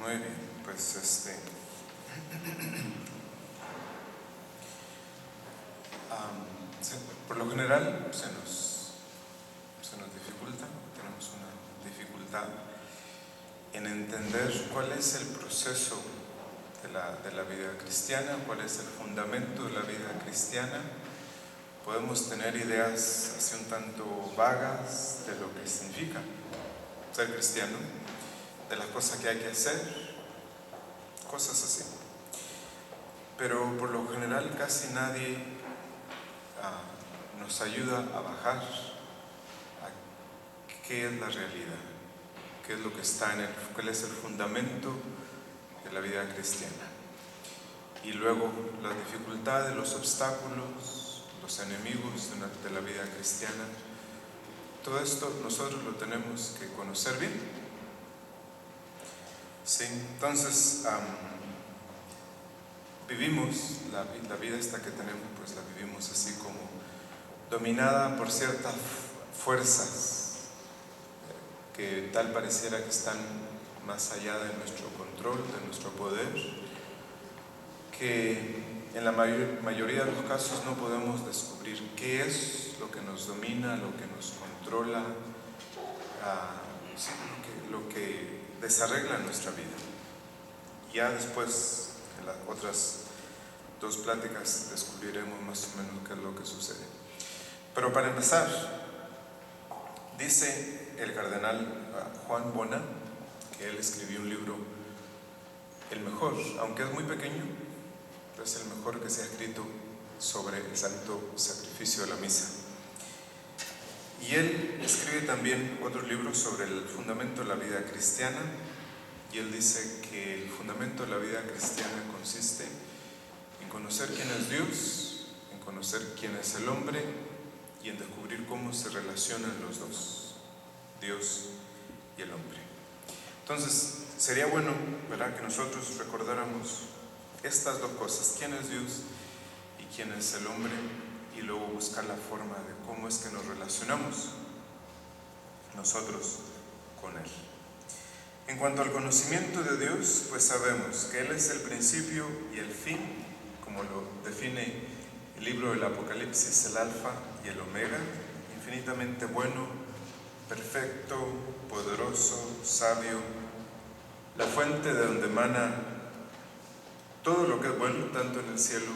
Muy bien, pues por lo general se nos dificulta, tenemos una dificultad en entender cuál es el proceso de la vida cristiana, cuál es el fundamento de la vida cristiana. Podemos tener ideas así un tanto vagas de lo que significa ser cristiano, de las cosas que hay que hacer, cosas así. Pero por lo general casi nadie nos ayuda a bajar a qué es la realidad, qué es lo que está cuál es el fundamento de la vida cristiana. Y luego las dificultades, los obstáculos, los enemigos de la vida cristiana, todo esto nosotros lo tenemos que conocer bien. Sí, entonces vivimos la vida esta que tenemos, pues la vivimos así como dominada por ciertas fuerzas que tal pareciera que están más allá de nuestro control, de nuestro poder, que en la mayoría de los casos no podemos descubrir qué es lo que nos domina, lo que nos controla, lo que desarregla nuestra vida. Ya después, en las otras dos pláticas, descubriremos más o menos qué es lo que sucede. Pero para empezar, dice el cardenal Juan Bona, que él escribió un libro, el mejor, aunque es muy pequeño, es el mejor que se ha escrito sobre el santo sacrificio de la misa. Y él escribe también otro libro sobre el fundamento de la vida cristiana, y él dice que el fundamento de la vida cristiana consiste en conocer quién es Dios, en conocer quién es el hombre y en descubrir cómo se relacionan los dos, Dios y el hombre. Entonces, sería bueno, ¿verdad?, que nosotros recordáramos estas dos cosas, quién es Dios y quién es el hombre, y luego buscar la forma de cómo es que nos relacionamos nosotros con Él. En cuanto al conocimiento de Dios, pues sabemos que Él es el principio y el fin, como lo define el libro del Apocalipsis, el alfa y el omega, infinitamente bueno, perfecto, poderoso, sabio, la fuente de donde emana todo lo que es bueno, tanto en el cielo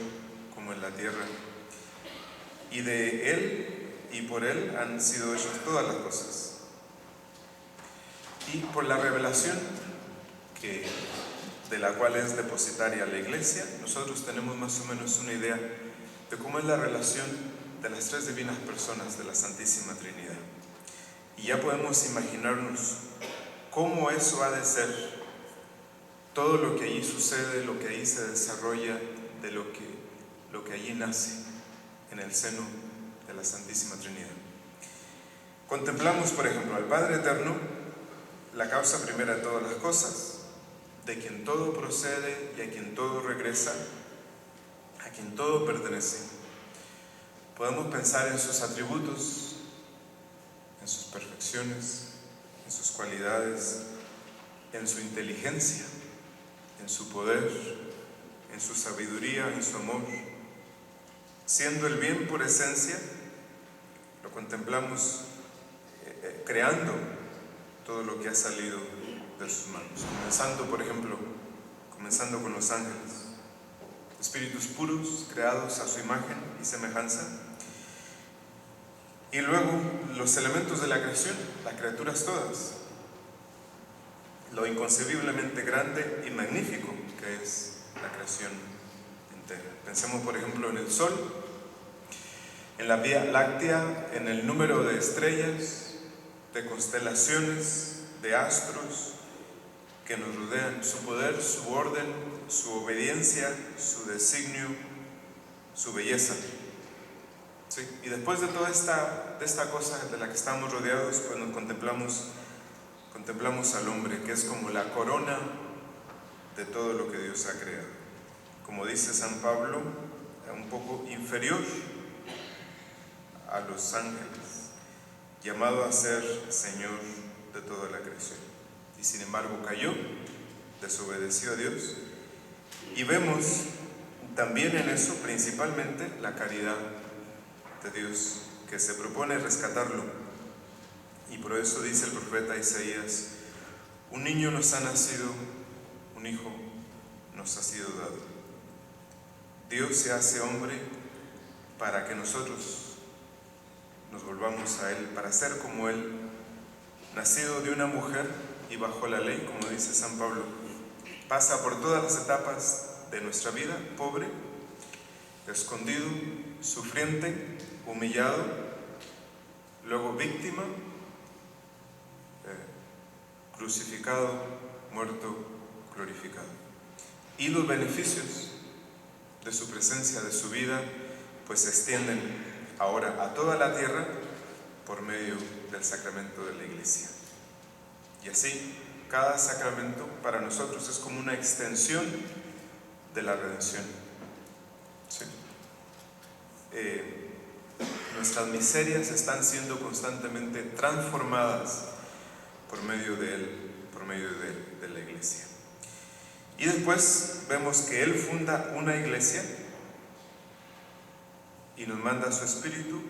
como en la tierra. Y de Él y por Él han sido hechas todas las cosas. Y por la revelación de la cual es depositaria la Iglesia, nosotros tenemos más o menos una idea de cómo es la relación de las tres divinas personas de la Santísima Trinidad. Y ya podemos imaginarnos cómo eso ha de ser, todo lo que allí sucede, lo que allí se desarrolla, de lo que allí nace en el seno de la Santísima Trinidad. Contemplamos, por ejemplo, al Padre Eterno, la causa primera de todas las cosas, de quien todo procede y a quien todo regresa, a quien todo pertenece. Podemos pensar en sus atributos, en sus perfecciones, en sus cualidades, en su inteligencia, en su poder, en su sabiduría, en su amor. Siendo el bien por esencia, lo contemplamos creando todo lo que ha salido de sus manos, comenzando con los ángeles, espíritus puros creados a su imagen y semejanza, y luego los elementos de la creación, las criaturas todas, lo inconcebiblemente grande y magnífico que es la creación entera. Pensemos, por ejemplo, en el Sol, en la Vía Láctea, en el número de estrellas, de constelaciones, de astros que nos rodean, su poder, su orden, su obediencia, su designio, su belleza. ¿Sí? Y después de toda esta cosa de la que estamos rodeados, pues nos contemplamos al hombre, que es como la corona de todo lo que Dios ha creado. Como dice San Pablo, un poco inferior a los ángeles, llamado a ser Señor de toda la creación. Y sin embargo cayó desobedeció a Dios. Y vemos también en eso principalmente la caridad de Dios, que se propone rescatarlo. Y por eso dice el profeta Isaías: un niño nos ha nacido, un hijo nos ha sido dado. Dios se hace hombre para que nosotros nos volvamos a Él, para ser como Él, nacido de una mujer y bajo la ley, como dice San Pablo. Pasa por todas las etapas de nuestra vida, pobre, escondido, sufriente, humillado, luego víctima, crucificado, muerto, glorificado. Y los beneficios de su presencia, de su vida, pues se extienden ahora a toda la tierra por medio del sacramento de la Iglesia. Y así, cada sacramento para nosotros es como una extensión de la redención. ¿Sí? Nuestras miserias están siendo constantemente transformadas por medio de Él, de la Iglesia. Y después vemos que Él funda una iglesia y nos manda a su Espíritu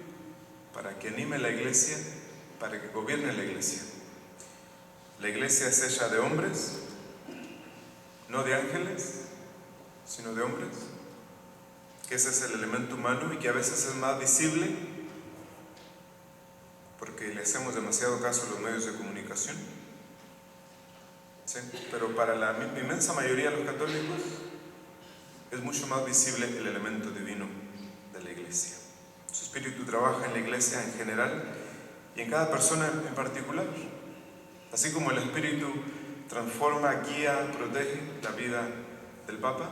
para que anime la iglesia, para que gobierne la iglesia. La iglesia es hecha de hombres, no de ángeles, sino de hombres, que ese es el elemento humano y que a veces es más visible porque le hacemos demasiado caso a los medios de comunicación. ¿Sí? Pero para la inmensa mayoría de los católicos es mucho más visible el elemento divino de la iglesia. Su Espíritu trabaja en la iglesia en general y en cada persona en particular. Así como el Espíritu transforma, guía, protege la vida del Papa,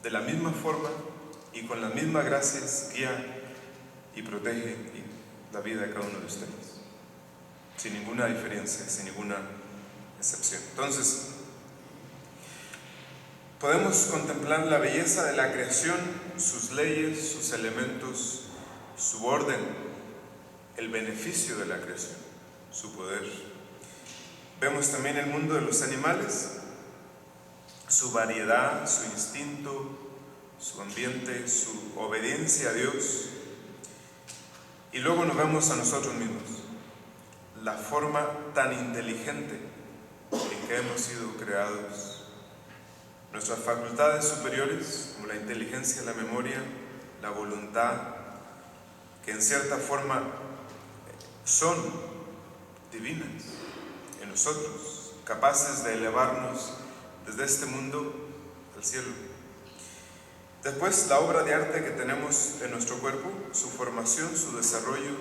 de la misma forma y con las mismas gracias guía y protege la vida de cada uno de ustedes, sin ninguna diferencia, sin ninguna excepción. Entonces, podemos contemplar la belleza de la creación, sus leyes, sus elementos, su orden, el beneficio de la creación, su poder. Vemos también el mundo de los animales, su variedad, su instinto, su ambiente, su obediencia a Dios. Y luego nos vemos a nosotros mismos, la forma tan inteligente en que hemos sido creados. Nuestras facultades superiores, como la inteligencia, la memoria, la voluntad, que en cierta forma son divinas en nosotros, capaces de elevarnos desde este mundo al cielo. Después, la obra de arte que tenemos en nuestro cuerpo, su formación, su desarrollo,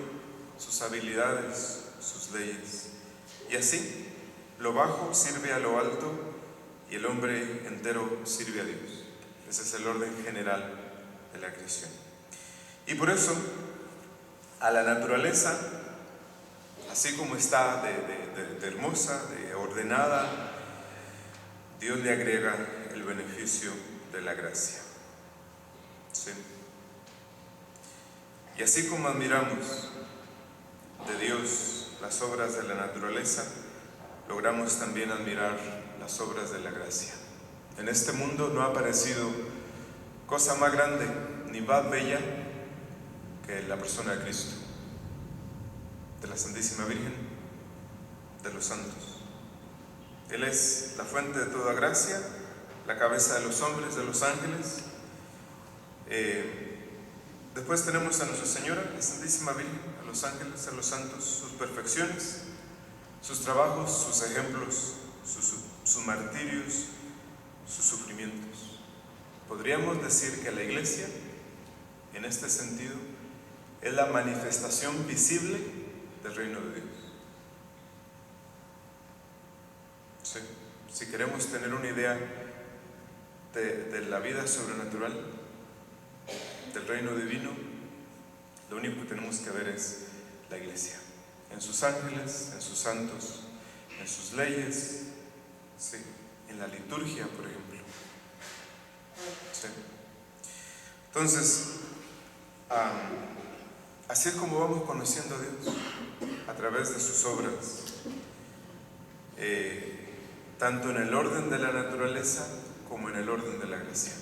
sus habilidades, sus leyes. Y así, lo bajo sirve a lo alto y el hombre entero sirve a Dios. Ese es el orden general de la creación. Y por eso, a la naturaleza, así como está de hermosa, de ordenada, Dios le agrega el beneficio de la gracia. ¿Sí? Y así como admiramos de Dios las obras de la naturaleza, logramos también admirar las obras de la gracia. En este mundo no ha aparecido cosa más grande ni más bella que la persona de Cristo, de la Santísima Virgen, de los santos. Él es la fuente de toda gracia, la cabeza de los hombres, de los ángeles. Después tenemos a Nuestra Señora, la Santísima Virgen, a los ángeles, a los santos, sus perfecciones, sus trabajos, sus ejemplos, sus martirios, sus sufrimientos. Podríamos decir que la Iglesia, en este sentido, es la manifestación visible del reino de Dios. Sí. Si queremos tener una idea de la vida sobrenatural, del reino divino, lo único que tenemos que ver es la Iglesia, en sus ángeles, en sus santos, en sus leyes, sí, en la liturgia, por ejemplo. Sí. Entonces, así es como vamos conociendo a Dios, a través de sus obras. tanto en el orden de la naturaleza como en el orden de la gracia.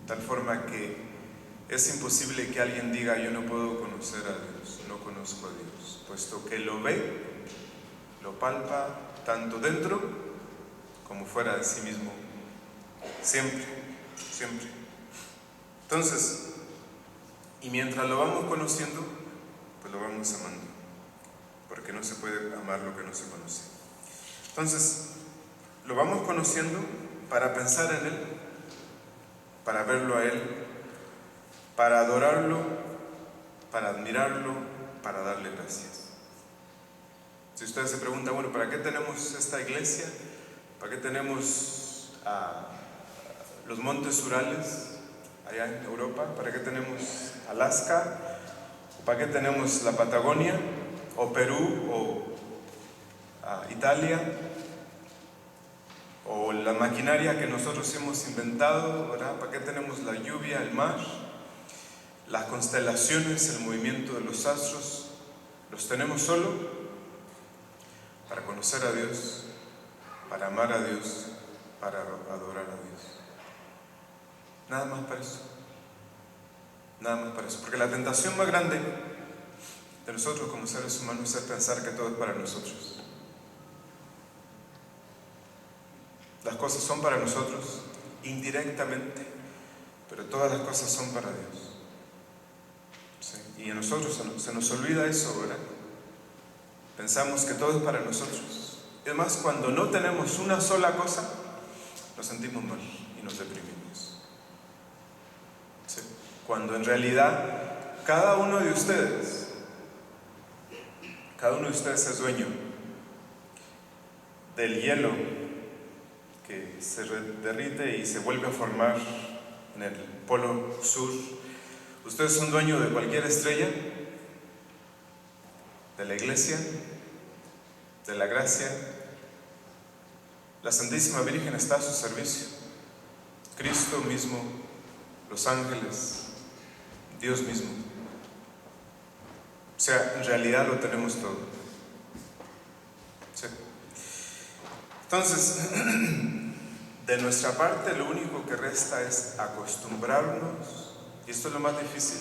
Tal forma que es imposible que alguien diga: yo no puedo conocer a Dios, no conozco a Dios, puesto que lo ve, lo palpa, tanto dentro como fuera de sí mismo, siempre, siempre. Entonces, y mientras lo vamos conociendo, pues lo vamos amando, porque no se puede amar lo que no se conoce. Entonces, lo vamos conociendo para pensar en Él, para verlo a Él, para adorarlo, para admirarlo, para darle gracias. Si ustedes se preguntan, bueno, ¿para qué tenemos esta iglesia? ¿Para qué tenemos los montes Urales allá en Europa? ¿Para qué tenemos Alaska? ¿Para qué tenemos la Patagonia? ¿O Perú? ¿O Italia? ¿O la maquinaria que nosotros hemos inventado, ¿verdad? ¿Para qué tenemos la lluvia, el mar, las constelaciones, el movimiento de los astros? Los tenemos solo para conocer a Dios, para amar a Dios, para adorar a Dios. Nada más para eso. Nada más para eso. Porque la tentación más grande de nosotros como seres humanos es pensar que todo es para nosotros. Las cosas son para nosotros indirectamente, pero todas las cosas son para Dios. ¿Sí? Y a nosotros se nos olvida eso, ¿verdad? Pensamos que todo es para nosotros. Es más, cuando no tenemos una sola cosa, nos sentimos mal y nos deprimimos. ¿Sí? Cuando en realidad cada uno de ustedes es dueño del hielo que se derrite y se vuelve a formar en el polo sur. Ustedes son dueños de cualquier estrella, de la iglesia, de la gracia. La Santísima Virgen está a su servicio. Cristo mismo, los ángeles, Dios mismo. O sea, en realidad lo tenemos todo. ¿Sí? Entonces, de nuestra parte lo único que resta es acostumbrarnos, y esto es lo más difícil,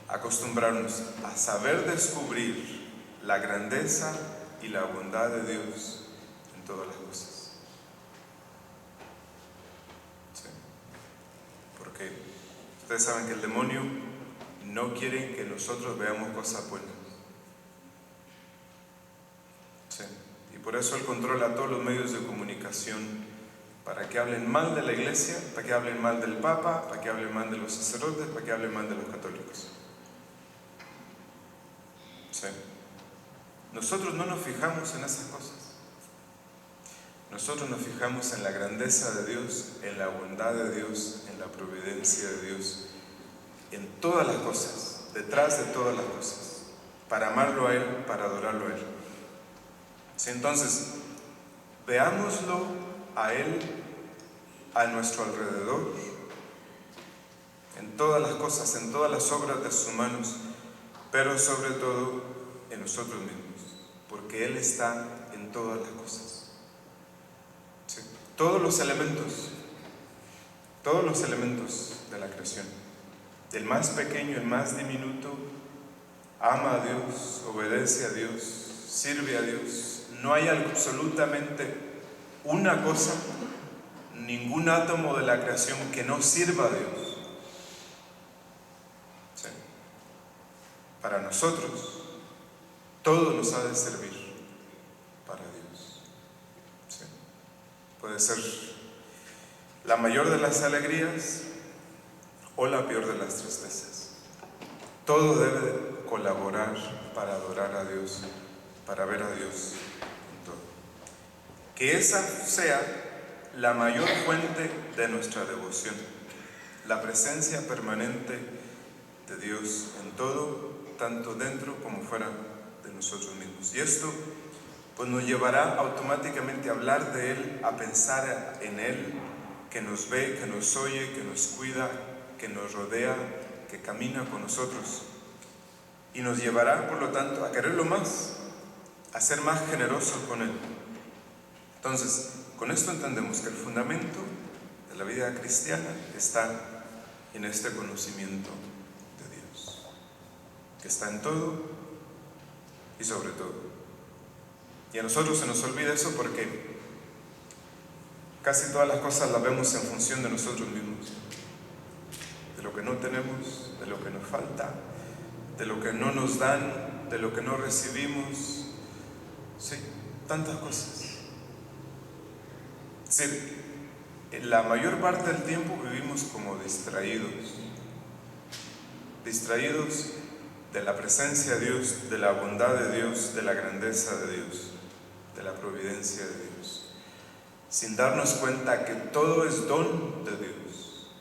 acostumbrarnos a saber descubrir la grandeza y la bondad de Dios en todas las cosas. ¿Sí? Porque ustedes saben que el demonio no quiere que nosotros veamos cosas buenas. ¿Sí? Y por eso Él controla todos los medios de comunicación para que hablen mal de la iglesia, para que hablen mal del Papa, para que hablen mal de los sacerdotes, para que hablen mal de los católicos. ¿Sí? Nosotros no nos fijamos en esas cosas. Nosotros nos fijamos en la grandeza de Dios, en la bondad de Dios, en la providencia de Dios, en todas las cosas, detrás de todas las cosas, para amarlo a Él, para adorarlo a Él. ¿Sí? Entonces, veámoslo a Él, a nuestro alrededor, en todas las cosas, en todas las obras de sus manos, pero sobre todo en nosotros mismos, porque Él está en todas las cosas. ¿Sí? Todos los elementos de la creación, del más pequeño, el más diminuto, ama a Dios, obedece a Dios, sirve a Dios. No hay absolutamente una cosa, ningún átomo de la creación que no sirva a Dios. ¿Sí? Para nosotros, todo nos ha de servir para Dios. ¿Sí? Puede ser la mayor de las alegrías o la peor de las tristezas. Todo debe colaborar para adorar a Dios, para ver a Dios en todo. Que esa sea la mayor fuente de nuestra devoción, la presencia permanente de Dios en todo, tanto dentro como fuera de nosotros mismos. Y esto pues nos llevará automáticamente a hablar de Él, a pensar en Él, que nos ve, que nos oye, que nos cuida, que nos rodea, que camina con nosotros. Y nos llevará, por lo tanto, a quererlo más, a ser más generosos con Él, Entonces, con esto entendemos que el fundamento de la vida cristiana está en este conocimiento de Dios, que está en todo y sobre todo. Y a nosotros se nos olvida eso porque casi todas las cosas las vemos en función de nosotros mismos, de lo que no tenemos, de lo que nos falta, de lo que no nos dan, de lo que no recibimos, sí, tantas cosas. Es decir, la mayor parte del tiempo vivimos como distraídos de la presencia de Dios, de la bondad de Dios, de la grandeza de Dios, de la providencia de Dios, sin darnos cuenta que todo es don de Dios,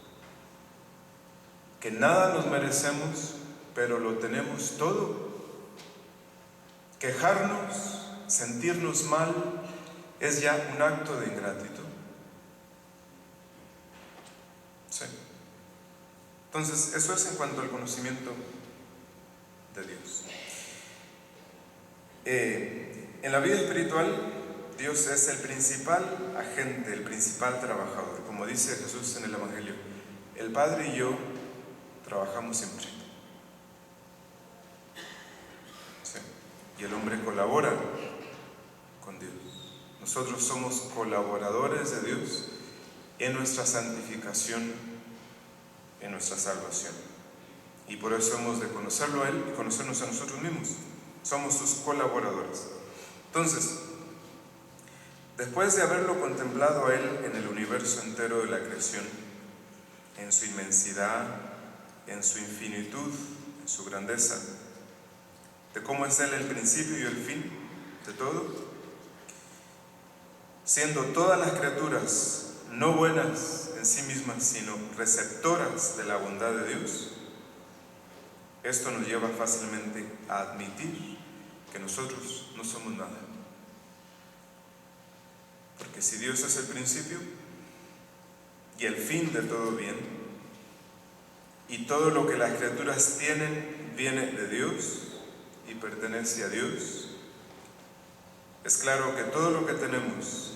que nada nos merecemos, pero lo tenemos todo. Quejarnos, sentirnos mal, es ya un acto de ingratitud. Sí. Entonces, eso es en cuanto al conocimiento de Dios. En la vida espiritual, Dios es el principal agente, el principal trabajador. Como dice Jesús en el Evangelio, el Padre y yo trabajamos siempre. Sí. Y el hombre colabora con Dios. Nosotros somos colaboradores de Dios en nuestra santificación, en nuestra salvación. Y por eso hemos de conocerlo a Él y conocernos a nosotros mismos. Somos sus colaboradores. Entonces, después de haberlo contemplado a Él en el universo entero de la creación, en su inmensidad, en su infinitud, en su grandeza, de cómo es Él el principio y el fin de todo, siendo todas las criaturas no buenas en sí mismas, sino receptoras de la bondad de Dios, esto nos lleva fácilmente a admitir que nosotros no somos nada. Porque si Dios es el principio y el fin de todo bien, y todo lo que las criaturas tienen viene de Dios y pertenece a Dios, es claro que todo lo que tenemos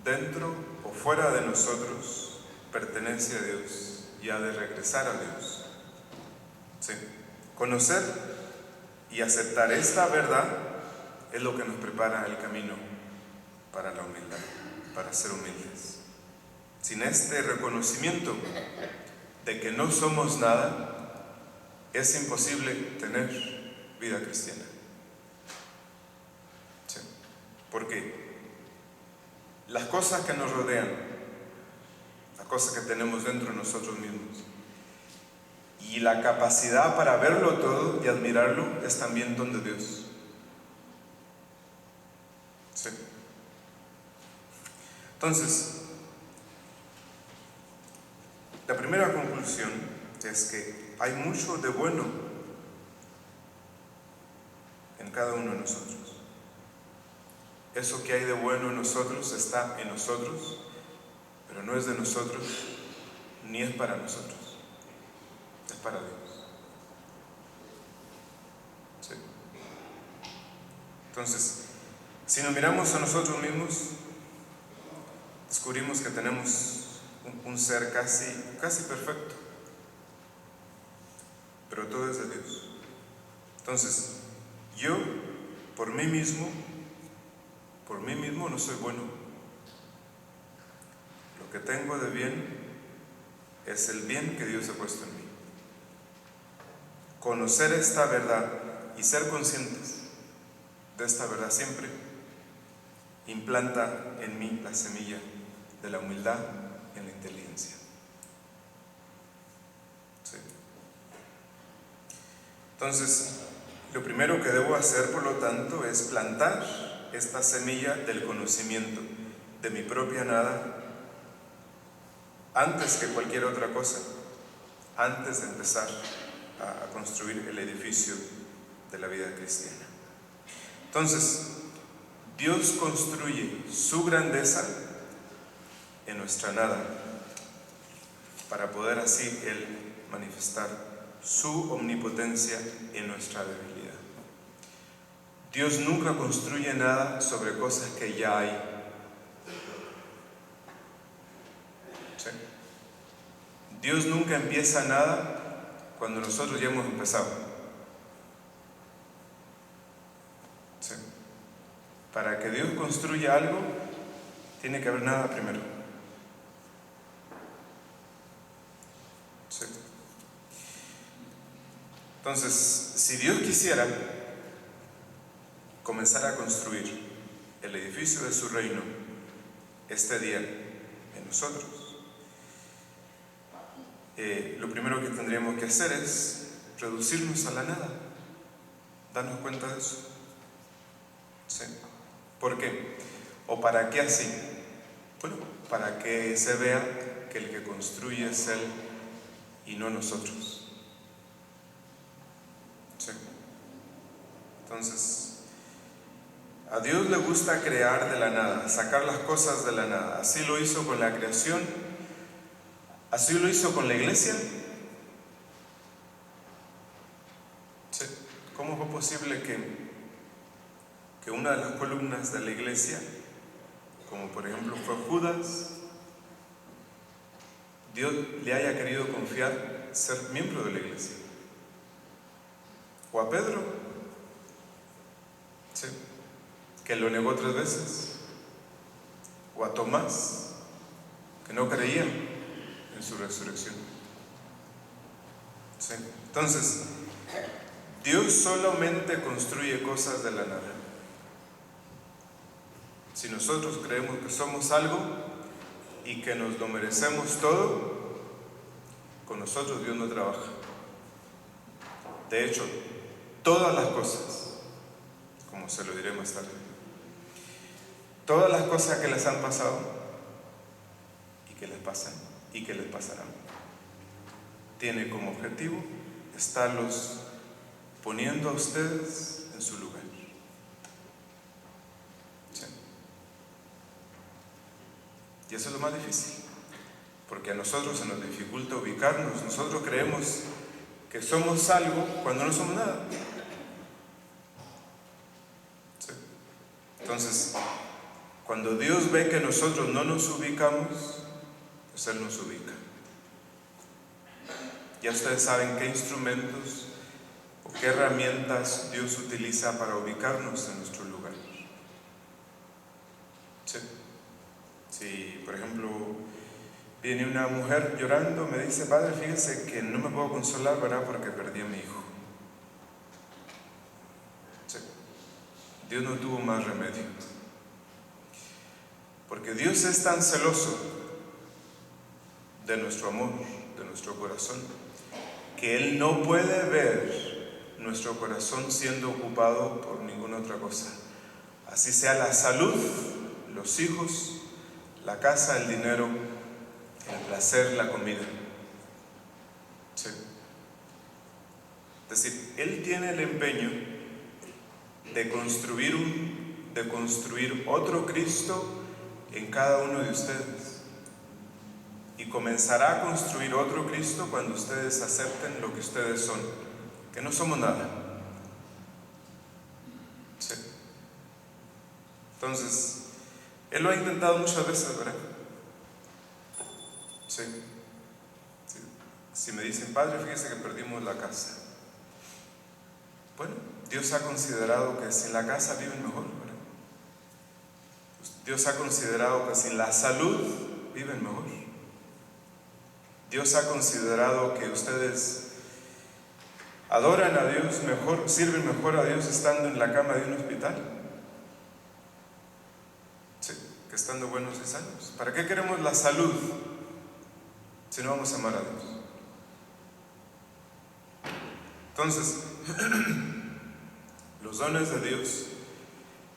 dentro o fuera de nosotros pertenece a Dios y ha de regresar a Dios. Sí. Conocer y aceptar esta verdad es lo que nos prepara el camino para la humildad, para ser humildes. Sin este reconocimiento de que no somos nada, es imposible tener vida cristiana. Sí. Porque las cosas que nos rodean, las cosas que tenemos dentro de nosotros mismos, y la capacidad para verlo todo y admirarlo es también don de Dios. Sí. Entonces, la primera conclusión es que hay mucho de bueno en cada uno de nosotros. Eso que hay de bueno en nosotros está en nosotros, pero no es de nosotros, ni es para nosotros. Es para Dios. Sí. Entonces, si nos miramos a nosotros mismos, descubrimos que tenemos un ser casi perfecto, pero todo es de Dios. Entonces, yo por mí mismo no soy bueno. Lo que tengo de bien es el bien que Dios ha puesto en mí. Conocer esta verdad y ser conscientes de esta verdad siempre implanta en mí la semilla de la humildad y en la inteligencia. Sí. Entonces, lo primero que debo hacer, por lo tanto, es plantar esta semilla del conocimiento de mi propia nada antes que cualquier otra cosa, antes de empezar a construir el edificio de la vida cristiana. Entonces, Dios construye su grandeza en nuestra nada, para poder así Él manifestar su omnipotencia en nuestra debilidad. Dios nunca construye nada sobre cosas que ya hay. Dios nunca empieza nada cuando nosotros ya hemos empezado. Sí. Para que Dios construya algo, tiene que haber nada primero. Sí. Entonces, si Dios quisiera comenzar a construir el edificio de su reino este día en nosotros, lo primero que tendríamos que hacer es reducirnos a la nada, darnos cuenta de eso. ¿Sí? ¿Por qué? ¿O para qué así? Bueno, para que se vea que el que construye es Él y no nosotros. ¿Sí? Entonces, a Dios le gusta crear de la nada, sacar las cosas de la nada. Así lo hizo con la creación, así lo hizo con la iglesia. ¿Sí? ¿Cómo fue posible que una de las columnas de la iglesia, como por ejemplo fue Judas, Dios le haya querido confiar ser miembro de la iglesia? O a Pedro, ¿sí?, que lo negó 3 veces. O a Tomás, que no creía en su resurrección. ¿Sí? Entonces, Dios solamente construye cosas de la nada. Si nosotros creemos que somos algo y que nos lo merecemos todo, con nosotros Dios no trabaja. De hecho, todas las cosas, como se lo diré más tarde, todas las cosas que les han pasado y que les pasan y que les pasarán, tiene como objetivo estarlos poniendo a ustedes en su lugar. ¿Sí? Y eso es lo más difícil, porque a nosotros se nos dificulta ubicarnos. Nosotros creemos que somos algo cuando no somos nada. ¿Sí? Entonces, cuando Dios ve que nosotros no nos ubicamos, pues Él nos ubica. Ya ustedes saben qué instrumentos o qué herramientas Dios utiliza para ubicarnos en nuestro lugar. ¿Sí? Si, por ejemplo, viene una mujer llorando, me dice: padre, fíjese que no me puedo consolar, ¿verdad?, porque perdí a mi hijo. ¿Sí? Dios no tuvo más remedio. Porque Dios es tan celoso de nuestro amor, de nuestro corazón, que Él no puede ver nuestro corazón siendo ocupado por ninguna otra cosa. Así sea la salud, los hijos, la casa, el dinero, el placer, la comida. ¿Sí? Es decir, Él tiene el empeño de construir otro Cristo en cada uno de ustedes. Y comenzará a construir otro Cristo cuando ustedes acepten lo que ustedes son, que no somos nada. ¿Sí? Entonces, Él lo ha intentado muchas veces, ¿verdad? Sí. Sí. Si me dicen: padre, fíjese que perdimos la casa. Bueno, Dios ha considerado que sin la casa viven mejor, ¿verdad? Dios ha considerado que sin la salud viven mejor. Dios ha considerado que ustedes adoran a Dios mejor, sirven mejor a Dios estando en la cama de un hospital, sí, que estando buenos y sanos. ¿Para qué queremos la salud si no vamos a amar a Dios? Entonces, los dones de Dios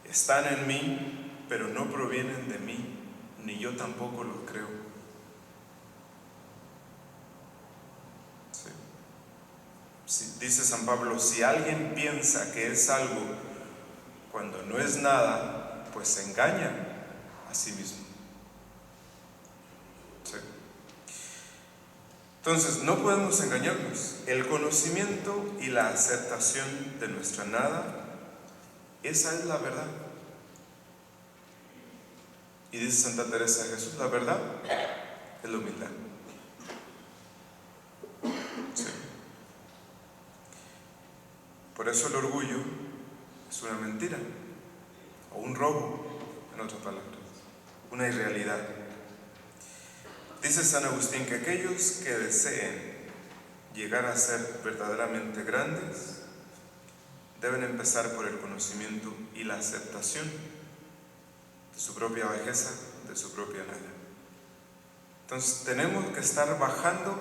están en mí, pero no provienen de mí, ni yo tampoco los creo. Dice San Pablo: si alguien piensa que es algo cuando no es nada, pues se engaña a sí mismo. ¿Sí? Entonces, no podemos engañarnos. El conocimiento y la aceptación de nuestra nada, esa es la verdad. Y dice Santa Teresa de Jesús: la verdad es la humildad. Por eso el orgullo es una mentira, o un robo, en otras palabras, una irrealidad. Dice San Agustín que aquellos que deseen llegar a ser verdaderamente grandes deben empezar por el conocimiento y la aceptación de su propia bajeza, de su propia nada. Entonces tenemos que estar bajando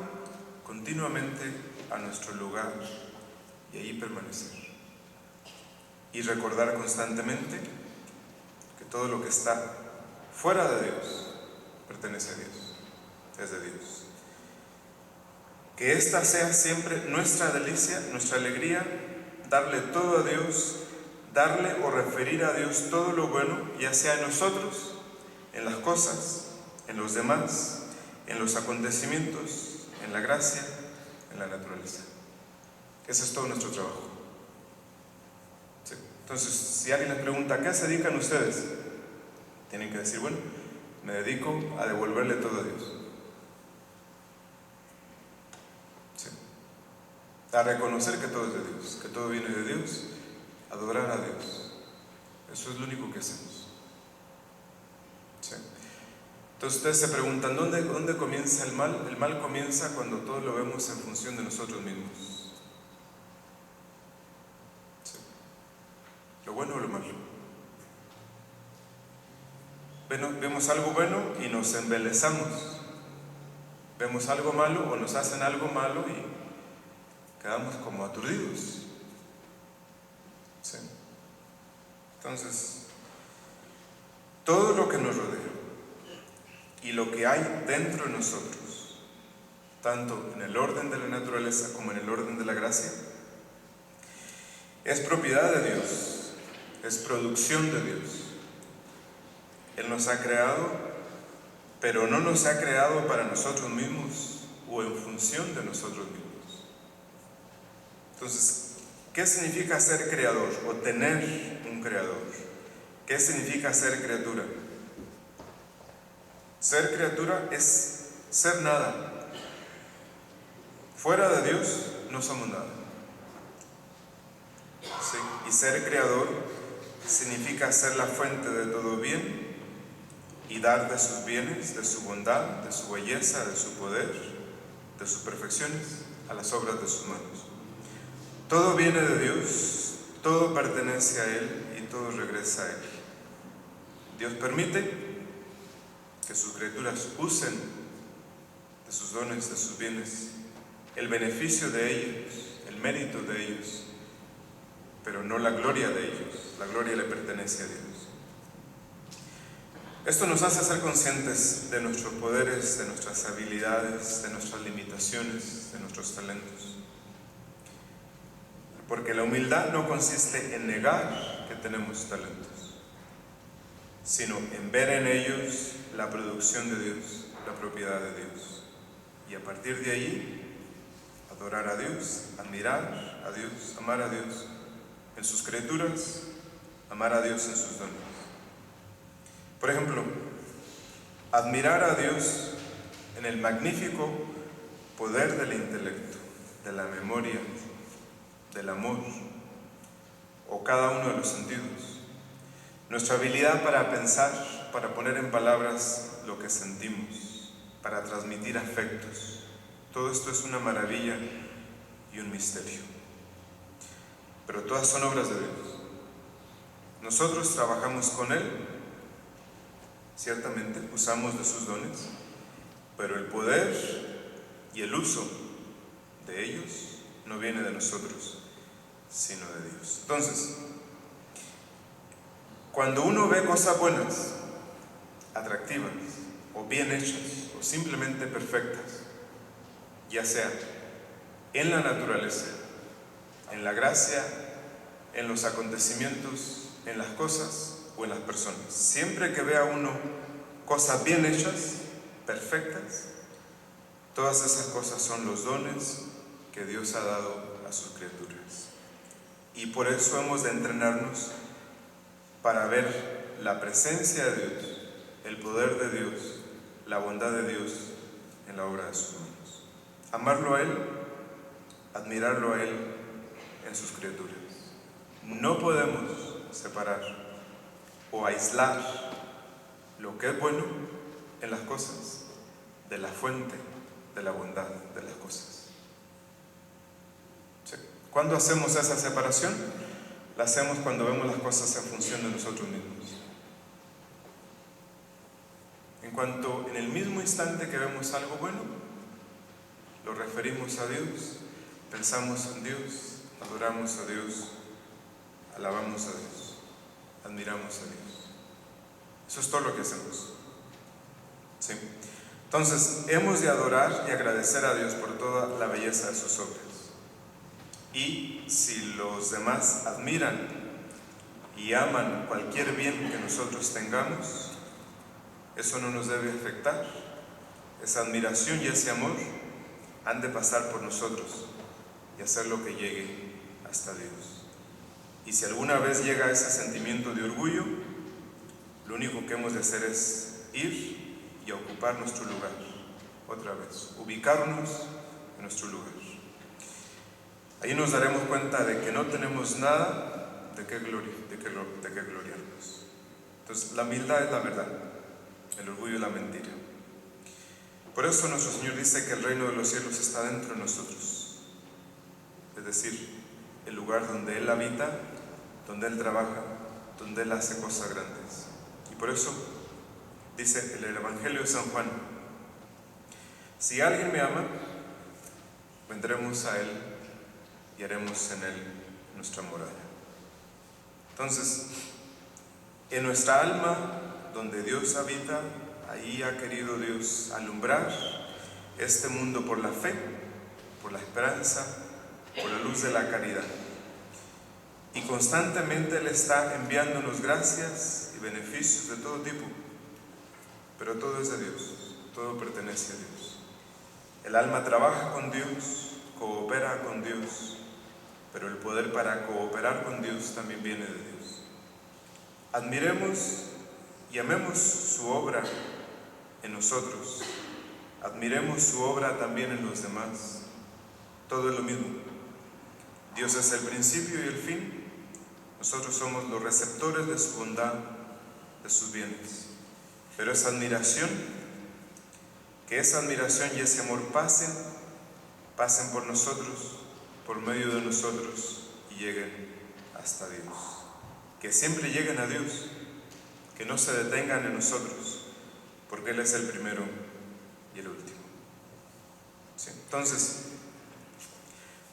continuamente a nuestro lugar y ahí permanecer. Y recordar constantemente que todo lo que está fuera de Dios pertenece a Dios, es de Dios. Que esta sea siempre nuestra delicia, nuestra alegría, darle todo a Dios, darle o referir a Dios todo lo bueno, ya sea en nosotros, en las cosas, en los demás, en los acontecimientos, en la gracia, en la naturaleza. Ese es todo nuestro trabajo. ¿Sí? Entonces, si alguien les pregunta, ¿a qué se dedican ustedes? Tienen que decir, bueno, me dedico a devolverle todo a Dios. ¿Sí? A reconocer que todo es de Dios, que todo viene de Dios, adorar a Dios. Eso es lo único que hacemos. ¿Sí? Entonces ustedes se preguntan, ¿dónde comienza el mal? El mal comienza cuando todo lo vemos en función de nosotros mismos. ¿Sí? ¿Lo bueno o lo malo? Vemos algo bueno y nos embelezamos. Vemos algo malo o nos hacen algo malo y quedamos como aturdidos. ¿Sí? Entonces, todo lo que nos rodea y lo que hay dentro de nosotros, tanto en el orden de la naturaleza como en el orden de la gracia, es propiedad de Dios, es producción de Dios. Él nos ha creado, pero no nos ha creado para nosotros mismos o en función de nosotros mismos. Entonces, ¿qué significa ser creador o tener un creador? ¿Qué significa ser criatura? Ser criatura es ser nada. Fuera de Dios no somos nada. ¿Sí? Y ser creador significa ser la fuente de todo bien y dar de sus bienes, de su bondad, de su belleza, de su poder, de sus perfecciones a las obras de sus manos. Todo viene de Dios, todo pertenece a Él y todo regresa a Él. Dios permite que sus criaturas usen de sus dones, de sus bienes, el beneficio de ellos, el mérito de ellos, pero no la gloria de ellos. La gloria le pertenece a Dios. Esto nos hace ser conscientes de nuestros poderes, de nuestras habilidades, de nuestras limitaciones, de nuestros talentos. Porque la humildad no consiste en negar que tenemos talentos, sino en ver en ellos la producción de Dios, la propiedad de Dios. Y a partir de ahí, adorar a Dios, admirar a Dios, amar a Dios en sus criaturas, amar a Dios en sus dones. Por ejemplo, admirar a Dios en el magnífico poder del intelecto, de la memoria, del amor, o cada uno de los sentidos. Nuestra habilidad para pensar, para poner en palabras lo que sentimos, para transmitir afectos. Todo esto es una maravilla y un misterio. Pero todas son obras de Dios. Nosotros trabajamos con Él, ciertamente usamos de sus dones, pero el poder y el uso de ellos no viene de nosotros, sino de Dios. Entonces, cuando uno ve cosas buenas, atractivas, o bien hechas, o simplemente perfectas, ya sea en la naturaleza, en la gracia, en los acontecimientos, en las cosas o en las personas, siempre que vea uno cosas bien hechas, perfectas, todas esas cosas son los dones que Dios ha dado a sus criaturas. Y por eso hemos de entrenarnos para ver la presencia de Dios, el poder de Dios, la bondad de Dios en la obra de sus manos. Amarlo a Él, admirarlo a Él en sus criaturas. no podemos separar o aislar lo que es bueno en las cosas de la fuente de la bondad de las cosas. ¿Sí? ¿Cuándo hacemos esa separación? La hacemos cuando vemos las cosas en función de nosotros mismos. En el mismo instante que vemos algo bueno, lo referimos a Dios, pensamos en Dios, adoramos a Dios, alabamos a Dios, admiramos a Dios. Eso es todo lo que hacemos. ¿Sí? Entonces, hemos de adorar y agradecer a Dios por toda la belleza de sus obras. Y si los demás admiran y aman cualquier bien que nosotros tengamos, eso no nos debe afectar. Esa admiración y ese amor han de pasar por nosotros y hacer lo que llegue hasta Dios. Y si alguna vez llega ese sentimiento de orgullo, lo único que hemos de hacer es ir y ocupar nuestro lugar, otra vez, ubicarnos en nuestro lugar. Ahí nos daremos cuenta de que no tenemos nada de qué gloriarnos. Entonces, la humildad es la verdad, el orgullo es la mentira. Por eso nuestro Señor dice que el reino de los cielos está dentro de nosotros, es decir, el lugar donde Él habita, donde Él trabaja, donde Él hace cosas grandes. Y por eso dice el Evangelio de San Juan: si alguien me ama, vendremos a Él y haremos en Él nuestra morada. Entonces, en nuestra alma, donde Dios habita, ahí ha querido Dios alumbrar este mundo por la fe, por la esperanza, por la luz de la caridad. Y constantemente Él está enviándonos gracias y beneficios de todo tipo, pero todo es de Dios, todo pertenece a Dios. El alma trabaja con Dios, coopera con Dios, pero el poder para cooperar con Dios también viene de Dios. Admiremos y amemos su obra en nosotros, admiremos su obra también en los demás. Todo es lo mismo. Dios es el principio y el fin. Nosotros somos los receptores de su bondad, de sus bienes. Pero esa admiración, que esa admiración y ese amor pasen por nosotros, por medio de nosotros, y lleguen hasta Dios. Que siempre lleguen a Dios, que no se detengan en nosotros, porque Él es el primero y el último. ¿Sí? Entonces,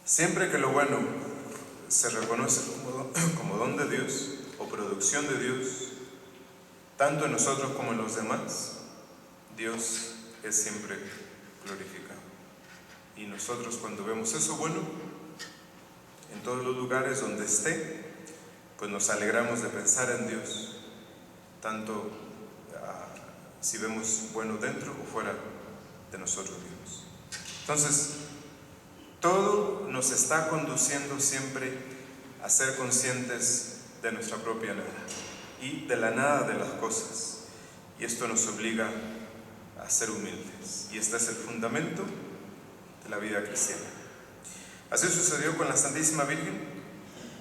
siempre que lo bueno se reconoce como don de Dios o producción de Dios, tanto en nosotros como en los demás, Dios es siempre glorificado. Y nosotros, cuando vemos eso bueno, en todos los lugares donde esté, pues nos alegramos de pensar en Dios, tanto si vemos bueno dentro o fuera de nosotros mismos. Entonces, todo nos está conduciendo siempre a ser conscientes de nuestra propia nada y de la nada de las cosas. Y esto nos obliga a ser humildes. Y este es el fundamento de la vida cristiana. Así sucedió con la Santísima Virgen,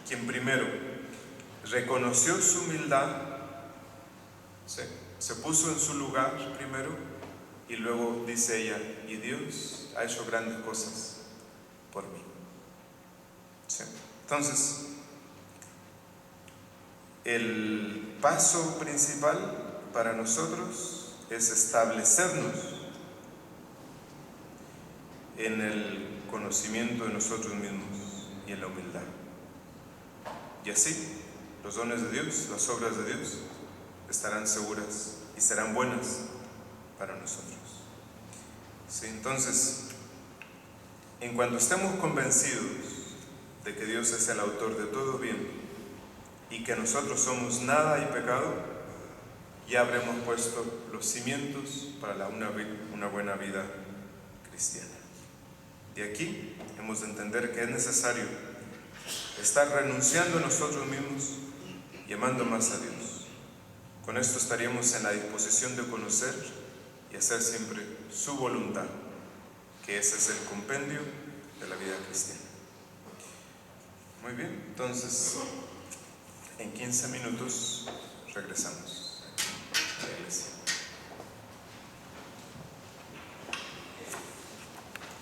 quien primero reconoció su humildad, ¿sí? Se puso en su lugar primero, y luego dice ella: y Dios ha hecho grandes cosas por mí. ¿Sí? Entonces, el paso principal para nosotros es establecernos en el conocimiento de nosotros mismos y en la humildad. Y así, los dones de Dios, las obras de Dios, estarán seguras y serán buenas para nosotros. ¿Sí? Entonces, en cuanto estemos convencidos de que Dios es el autor de todo bien y que nosotros somos nada y pecado, ya habremos puesto los cimientos para una buena vida cristiana. De aquí hemos de entender que es necesario estar renunciando a nosotros mismos y amando más a Dios. Con esto estaríamos en la disposición de conocer y hacer siempre su voluntad, que ese es el compendio de la vida cristiana. Muy bien, entonces En 15 minutos regresamos.